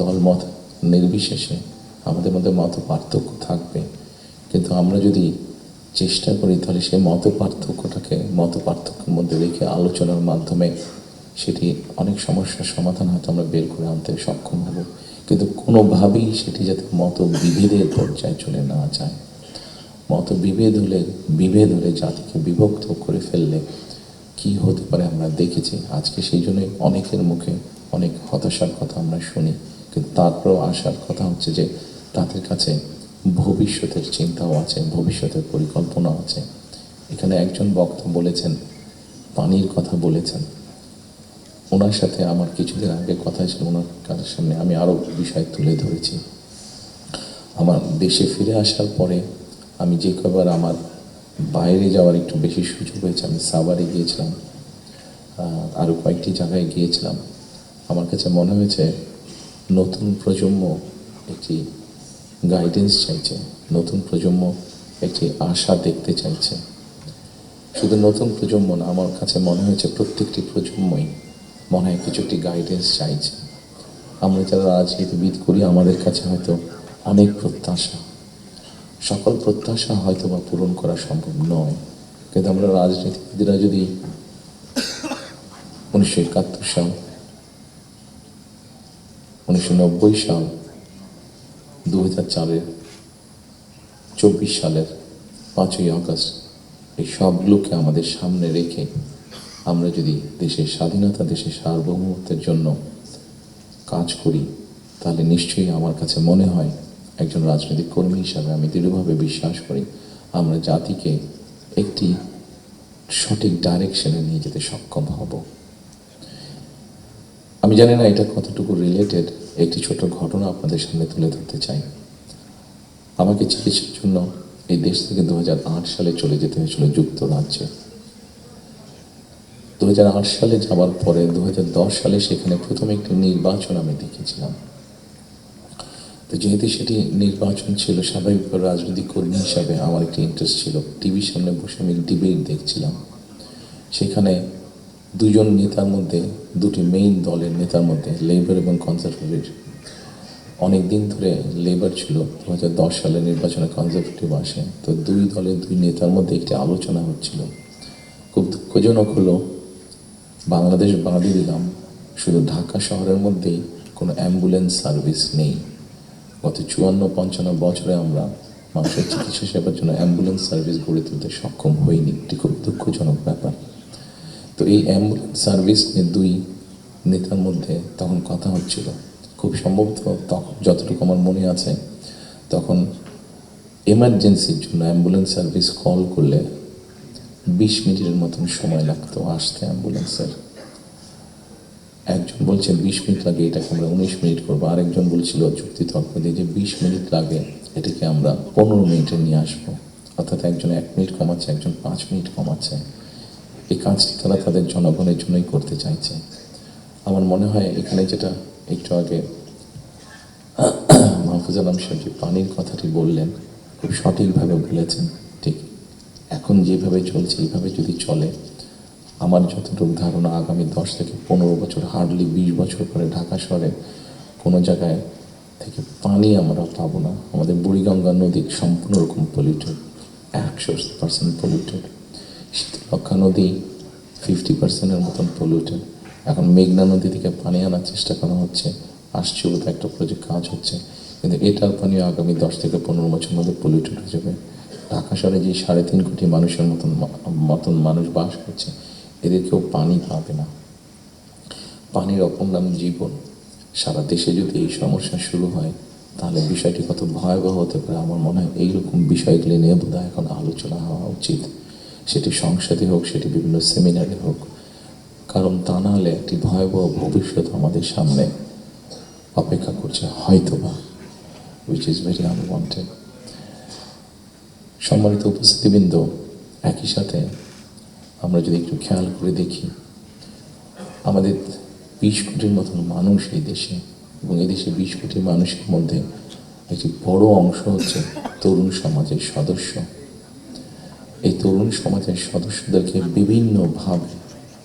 দলমত নির্বিশেষে আমাদের মধ্যে মত পার্থক্য থাকবে, কিন্তু আমরা যদি চেষ্টা করি তাহলে সেই মত পার্থক্যের মধ্যে রেখে আলোচনার মাধ্যমে সেটি অনেক সমস্যার সমাধান হয়তো আমরা বের করে আনতে সক্ষম হব। কিন্তু কোনোভাবেই সেটি যাতে মত বিভেদের পর্যায়ে চলে না যায়। মত বিভেদ হলে জাতিকে বিভক্ত করে ফেললে কি হতে পারে আমরা দেখেছি। আজকে সেই জন্যই অনেকের মুখে অনেক হতাশার কথা আমরা শুনি, কিন্তু তারপরেও আসার কথা হচ্ছে যে তাদের কাছে ভবিষ্যতের চিন্তাও আছে, ভবিষ্যতের পরিকল্পনাও আছে। এখানে একজন বক্তা বলেছেন, পানির কথা বলেছেন। ওনার সাথে আমার কিছুদিন আগে কথা ছিল, ওনার কাছে সামনে আমি আরও বিষয় তুলে ধরেছি। আমার দেশে ফিরে আসার পরে আমি যে কবার আমার বাইরে যাওয়ার একটু বেশি সুযোগ হয়েছে, আমি সাভারে গিয়েছিলাম, আরও কয়েকটি জায়গায় গিয়েছিলাম। আমার কাছে মনে হয়েছে নতুন প্রজন্ম একটি গাইডেন্স চাইছে, নতুন প্রজন্ম একটি আশা দেখতে চাইছে। শুধু নতুন প্রজন্ম না, আমার কাছে মনে হয়েছে প্রত্যেকটি প্রজন্মই মনে হয় কিছু একটি গাইডেন্স চাইছে। আমরা যারা রাজনীতিবিদ করি আমাদের কাছে হয়তো অনেক প্রত্যাশা, সকল প্রত্যাশা হয়তো বা পূরণ করা সম্ভব নয়, কিন্তু আমরা রাজনীতিবিদরা যদি 1971 সাল, 1990 সাল, 2004-এর 24 সালের 5ই আগস্ট এই সবগুলোকে আমাদের সামনে রেখে আমরা যদি দেশের স্বাধীনতা, দেশের সার্বভৌমত্বের জন্য কাজ করি, তাহলে নিশ্চয়ই আমার কাছে মনে হয় একজন রাজনৈতিক কর্মী হিসাবে আমি দৃঢ়ভাবে বিশ্বাস করি আমরা জাতিকে একটি সঠিক ডাইরেকশনে নিয়ে যেতে সক্ষম হব। আমি জানি না এটা কতটুকু রিলেটেড, একটি ছোট ঘটনা আপনাদের সামনে তুলে ধরতে চাই। আমাকে চিকিৎসার জন্য এই দেশ থেকে 2008 সালে চলে যেতে হয়েছিল যুক্তরাজ্যে। 2008 সালে যাওয়ার পরে 2010 সালে সেখানে প্রথম একটি নির্বাচন আমি দেখেছিলাম। তো যেহেতু সেটি নির্বাচন ছিল, স্বাভাবিকভাবে রাজনৈতিক কর্মী হিসাবে আমার একটি ইন্টারেস্ট ছিল। টিভির সামনে বসে আমি ডিবেট দেখছিলাম। সেখানে দুজন নেতার মধ্যে, দুটি মেইন দলের নেতার মধ্যে, লেবার এবং কনজারভেটিভ, অনেক দিন ধরে লেবার ছিল, 2010 সালের নির্বাচনে কনজারভেটিভ আসে। তো দুই দলের দুই নেতার মধ্যে একটি আলোচনা হচ্ছিল। খুব দুঃখজনক হলো, বাংলাদেশ বাদই দিলাম, শুধু ঢাকা শহরের মধ্যেই কোনো অ্যাম্বুলেন্স সার্ভিস নেই। গত 54-55 বছরে আমরা মানুষের চিকিৎসা সেবার জন্য অ্যাম্বুলেন্স সার্ভিস গড়ে তুলতে সক্ষম হইনি। এটি খুব দুঃখজনক ব্যাপার। তো এই অ্যাম্বুলেন্স সার্ভিস নিয়ে দুই নেতার মধ্যে তখন কথা হচ্ছিল। খুব সম্ভবত তখন যতটুকু আমার মনে আছে, তখন এমার্জেন্সির জন্য অ্যাম্বুলেন্স সার্ভিস কল করলে 20 মিনিটের মতন সময় লাগতো আসতে অ্যাম্বুলেন্সের। একজন বলছে 20 মিনিট লাগে, এটাকে আমরা 19 মিনিট করবো। আরেকজন বলছিল যুক্তিতর্ক দিয়ে যে 20 মিনিট লাগে, এটাকে আমরা 15 মিনিটে নিয়ে আসবো। অর্থাৎ একজন 1 মিনিট কমাচ্ছে, একজন 5 মিনিট কমাচ্ছে। এই কাজটি তারা তাদের জনগণের জন্যই করতে চাইছে। আমার মনে হয় এখানে যেটা একটু আগে মাহফুজ আলম সাহেব যে পানির কথাটি বললেন, খুব সঠিকভাবে বলেছেন। ঠিক এখন যেভাবে চলছে এইভাবে যদি চলে, আমার যতটুকু ধারণা আগামী 10 থেকে 15 বছর, হার্ডলি 20 বছর পরে ঢাকা শহরে কোনো জায়গায় থেকে পানি আমরা পাবো না। আমাদের বুড়িগঙ্গা নদী সম্পূর্ণ রকম পলিউটেড, 100% পলিউটেড। শীতলক্ষা নদী 50%-এর মতন পলিউটেড। এখন মেঘনা নদী থেকে পানি আনার চেষ্টা করা হচ্ছে, আসছে বোধহয় একটা প্রজেক্ট কাজ হচ্ছে, কিন্তু এটার পানিও আগামী 10 থেকে 15 বছরের মধ্যে পলিউটেড হয়ে যাবে। ঢাকা শহরে যে 3.5 কোটি মানুষের মতন মানুষ বাস করছে, এদের কেউ পানি পাবে না। পানির অপর নাম জীবন। সারা দেশে যদি এই সমস্যা শুরু হয়, তাহলে বিষয়টি কত ভয়াবহ হতে পারে। আমার মনে হয় এইরকম বিষয়গুলি নিয়ে বোধহয় এখন আলোচনা হওয়া উচিত, সেটি সংসদে হোক, সেটি বিভিন্ন সেমিনারে হোক। কারণ তা না হলে একটি ভয়াবহ ভবিষ্যৎ আমাদের সামনে অপেক্ষা করছে হয়তোবা, which is very unwanted. সম্মানিত উপস্থিতিবৃন্দ, একই সাথে আমরা যদি একটু খেয়াল করে দেখি, আমাদের 20 কোটির মতন মানুষ এই দেশে, এবং এই দেশে 20 কোটি মানুষের মধ্যে একটি বড় অংশ হচ্ছে তরুণ সমাজের সদস্য। এই তরুণ সমাজের সদস্যদেরকে বিভিন্নভাবে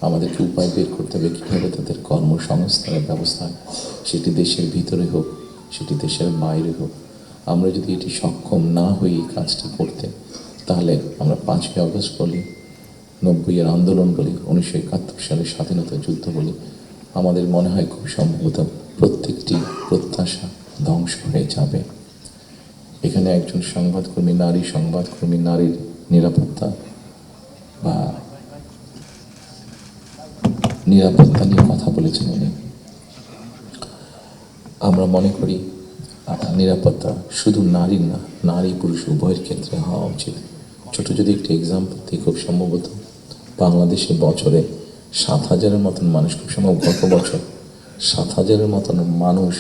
আমাদেরকে উপায় বের করতে হবে কীভাবে তাদের কর্মসংস্থানের ব্যবস্থা, সেটি দেশের ভিতরে হোক, সেটি দেশের বাইরে হোক। আমরা যদি এটি সক্ষম না হই এই কাজটি করতে, তাহলে আমরা 5ই আগস্ট বলি, 90-এর আন্দোলন বলি, 1971 সালের স্বাধীনতা যুদ্ধ বলি, আমাদের মনে হয় খুব সম্ভবত প্রত্যেকটি প্রত্যাশা ধ্বংস হয়ে যাবে। এখানে একজন সংবাদকর্মী, নারী সংবাদকর্মী, নারীর নিরাপত্তা বা নিরাপত্তা নিয়ে কথা বলেছেন উনি। আমরা মনে করি নিরাপত্তা শুধু নারীর না, নারী পুরুষ উভয়ের ক্ষেত্রে হওয়া উচিত। ছোট যদি একটি এক্সাম্পল দিই, খুব সম্ভবত বাংলাদেশে বছরে 7,000-এর মতন মানুষ, খুব সম্ভব গত বছর 7,000-এর মতন মানুষ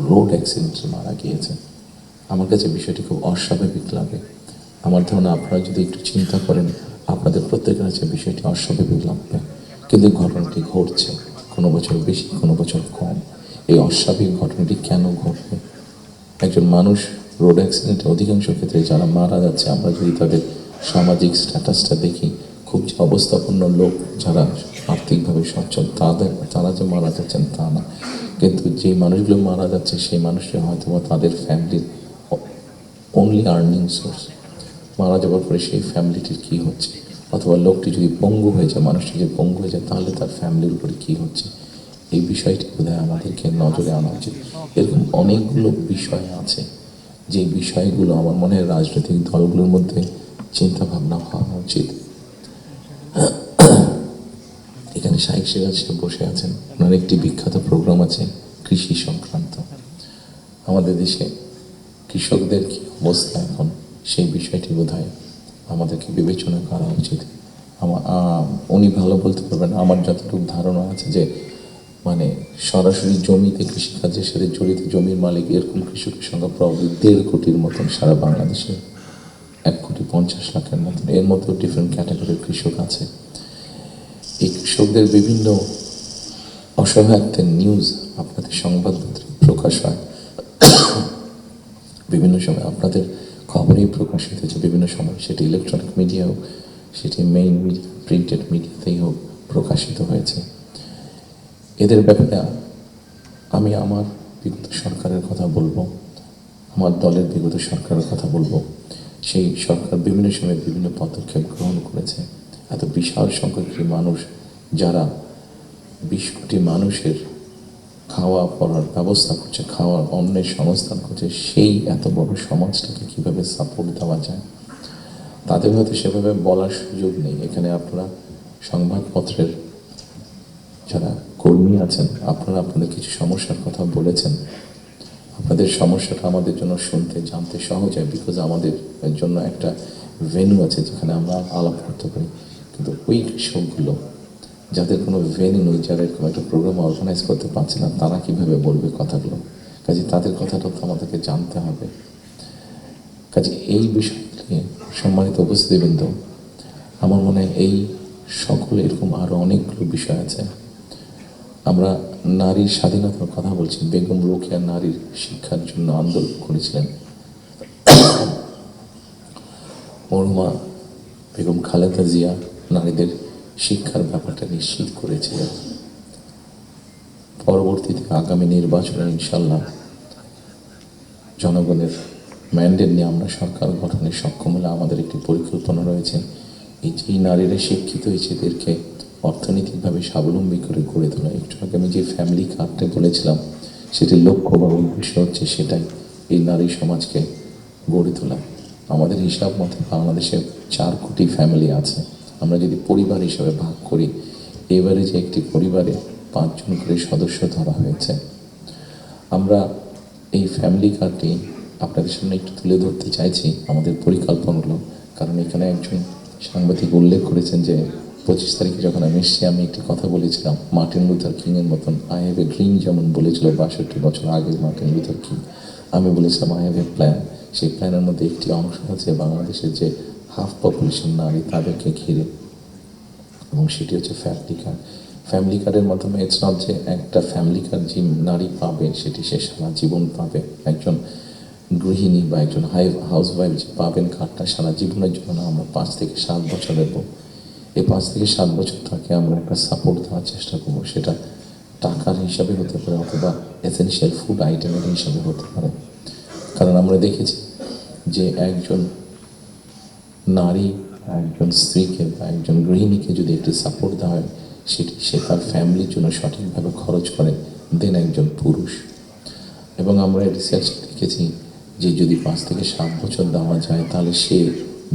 রোড অ্যাক্সিডেন্টে মারা গিয়েছে। আমার কাছে বিষয়টি খুব অস্বাভাবিক লাগে। আমার ধারণা আপনারা যদি একটু চিন্তা করেন, আপনাদের প্রত্যেকের কাছে বিষয়টি অস্বাভাবিক লাগবে, কিন্তু ঘটনাটি ঘটছে, কোনো বছর বেশি, কোনো বছর কম। এই অস্বাভাবিক ঘটনাটি কেন ঘটবে? একজন মানুষ রোড অ্যাক্সিডেন্টে অধিকাংশ ক্ষেত্রে যারা মারা যাচ্ছে, আমরা যদি তাদের সামাজিক স্ট্যাটাসটা দেখি, খুব যে অবস্থাপন্ন লোক, যারা আর্থিকভাবে সচ্ছল, তারা যে মারা যাচ্ছেন তা না, কিন্তু যে মানুষগুলো মারা যাচ্ছে সেই মানুষরা হয়তো তাদের ফ্যামিলির অনলি আর্নিং সোর্স। মারা যাওয়ার পরে সেই ফ্যামিলিটির কী হচ্ছে, অথবা লোকটি যদি পঙ্গু হয়ে যায়, মানুষটি যদি পঙ্গু হয়ে যায়, তাহলে তার ফ্যামিলির উপরে কী হচ্ছে, এই বিষয়টি বোধহয় আমাদেরকে নজরে আনা উচিত। এরকম অনেকগুলো বিষয় আছে, যে বিষয়গুলো আমার মনে হয় রাজনৈতিক দলগুলোর মধ্যে চিন্তা ভাবনা হওয়া উচিত। এখানে শাইখ সিরাজ সাহেব বসে আছেন, ওনার একটি বিখ্যাত প্রোগ্রাম আছে কৃষি সংক্রান্ত। আমাদের দেশে কৃষকদের কি অবস্থা এখন, সেই বিষয়টি বোধহয় আমাদেরকে বিবেচনা করা উচিত। উনি ভালো বলতে পারবেন, আমার যতটুকু ধারণা আছে যে মানে সরাসরি জমিতে কৃষিকাজের সাথে জড়িত জমির মালিক এরকম কৃষকের সংখ্যা প্রায় 1.5 কোটির মতন সারা বাংলাদেশে, 1,50,00,000-এর মতন। এর মতো ডিফারেন্ট ক্যাটাগরির কৃষক আছে। এই কৃষকদের বিভিন্ন অসহায়ত্বের নিউজ আপনাদের সংবাদপত্রে প্রকাশ হয়, বিভিন্ন সময় আপনাদের খবরেই প্রকাশিত হয়েছে, বিভিন্ন সময় সেটি ইলেকট্রনিক মিডিয়া হোক, সেটি মেইন মিডিয়া, প্রিন্টেড মিডিয়াতেই হোক, প্রকাশিত হয়েছে। এদের ব্যাপারে আমি আমার বিগত সরকারের কথা বলবো, আমার দলের বিগত সরকারের কথা বলবো। সেই সরকার বিভিন্ন সময় বিভিন্ন পদক্ষেপ গ্রহণ করেছে। এত বিশাল সংখ্যক মানুষ, যারা 20 কোটি মানুষের খাওয়া পড়ার ব্যবস্থা করছে, খাওয়ার অন্যের সংস্থান করছে, সেই এত বড় সমাজটাকে কীভাবে সাপোর্ট দেওয়া যায়, তাদের হয়তো সেভাবে বলার সুযোগ নেই। এখানে আপনারা সংবাদপত্রের যারা কর্মী আছেন, আপনারা আপনাদের কিছু সমস্যার কথা বলেছেন। আপনাদের সমস্যাটা আমাদের জন্য শুনতে জানতে সহজ হয়, বিকজ আমাদের জন্য একটা ভেন্যু আছে যেখানে আমরা আলাপ করতে পারি। কিন্তু ওই কৃষকগুলো যাদের কোনো ভেন্যু নেই, যারা এরকম একটা প্রোগ্রাম অর্গানাইজ করতে পারছে না, তারা কীভাবে বলবে কথাগুলো? কাজে তাদের কথাটা তো আমাদেরকে জানতে হবে। কাজে এই বিষয়টি, সম্মানিত উপস্থিতিবৃন্দ, আমার মনে হয় এই সকল এরকম আরও অনেকগুলো বিষয় আছে। আমরা নারীর স্বাধীনতার কথা বলছি। বেগম রোকেয়া নারীর শিক্ষার জন্য আন্দোলন করেছিলেন। মরহুমা বেগম খালেদা জিয়া নারীদের শিক্ষার ব্যাপারটা নিশ্চিত করেছিলেন। পরবর্তীতে আগামী নির্বাচনে ইনশাল্লাহ জনগণের ম্যান্ডেট নিয়ে আমরা সরকার গঠনে সক্ষম হলে আমাদের একটি পরিকল্পনা রয়েছে, এই যে নারীরা শিক্ষিত হয়েছে এদেরকে অর্থনৈতিকভাবে স্বাবলম্বী করে গড়ে তোলা। একটু আগে আমি যে ফ্যামিলি কার্ডটা বলেছিলাম, সেটির লক্ষ্য বা উদ্দেশ্য হচ্ছে সেটাই, এই নারী সমাজকে গড়ে তোলা। আমাদের হিসাব মতে বাংলাদেশে 4 কোটি ফ্যামিলি আছে। আমরা যদি পরিবার হিসাবে ভাগ করি, এবারে যে একটি পরিবারে 5 জন করে সদস্য ধরা হয়েছে। আমরা এই ফ্যামিলি কার্ডটি আপনাদের সামনে একটু তুলে ধরতে চাইছি, আমাদের পরিকল্পনাগুলো। কারণ এখানে একজন সাংবাদিক উল্লেখ করেছেন যে 25 তারিখে যখন আমি এসেছি, আমি একটি কথা বলেছিলাম মার্টিন লুথার কিংয়ের মতন, আই হ্যাভ এ ড্রিম, যেমন বলেছিল 62 বছর আগে মার্টিন লুথার কিং। আমি বলেছিলাম আই হ্যাভ এ প্ল্যান। সেই প্ল্যানের মধ্যে একটি অংশ আছে বাংলাদেশের যে হাফ পপুলেশন নারী, তাদেরকে ঘিরে, এবং সেটি হচ্ছে ফ্যামিলি কার্ড। ফ্যামিলি কার্ডের মাধ্যমে ইটস নট যে একটা ফ্যামিলি কার্ড যে নারী পাবে সেটি সে সারা জীবন পাবে। একজন গৃহিণী বা একজন হাউস ওয়াইফ যে পাবেন কার্ডটা সারা জীবনের জন্য না, আমরা 5 থেকে 7 বছর দেবো। এই 5 থেকে 7 বছর তাকে আমরা একটা সাপোর্ট দেওয়ার চেষ্টা করবো। সেটা টাকার হিসাবে হতে পারে অথবা এসেনশিয়াল ফুড আইটেমের হিসাবে হতে পারে। কারণ আমরা দেখেছি যে একজন নারী, একজন স্ত্রীকে বা একজন গৃহিণীকে যদি একটি সাপোর্ট দেওয়া হয়, সেটি সে তার ফ্যামিলির জন্য সঠিকভাবে খরচ করে দেন একজন পুরুষ। এবং আমরা রিসার্চ দেখেছি যে যদি 5 থেকে 7 বছর দেওয়া যায়, তাহলে সে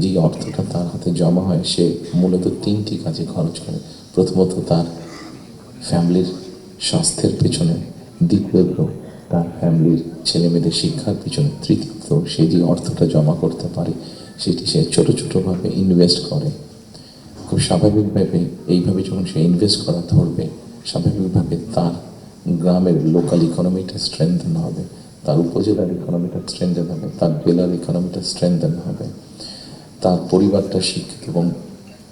যেই অর্থটা তার হাতে জমা হয়, সে মূলত 3টি কাজে খরচ করে। প্রথমত তার ফ্যামিলির স্বাস্থ্যের পেছনে, দ্বিতীয়ত তার ফ্যামিলির ছেলেমেয়েদের শিক্ষার পিছনে, তৃতীয়ত সে যে অর্থটা জমা করতে পারে সেটি সে ছোটো ছোটোভাবে ইনভেস্ট করে। খুব স্বাভাবিকভাবে এইভাবে যখন সে ইনভেস্ট করা ধরবে, স্বাভাবিকভাবে তার গ্রামের লোকাল ইকোনমিটা স্ট্রেংথেন হবে, তার উপজেলার ইকোনমিটা স্ট্রেংথেন হবে, তার জেলার ইকোনমিটা স্ট্রেংথেন হবে, তার পরিবারটা শিক্ষিত এবং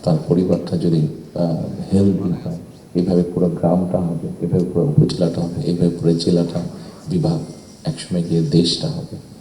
তার পরিবারটা যদি হেলদি হয়, এভাবে পুরো গ্রামটা হবে, এভাবে পুরো উপজেলাটা হবে, এভাবে পুরো জেলাটা, বিভাগ, একসময় গিয়ে দেশটা হবে।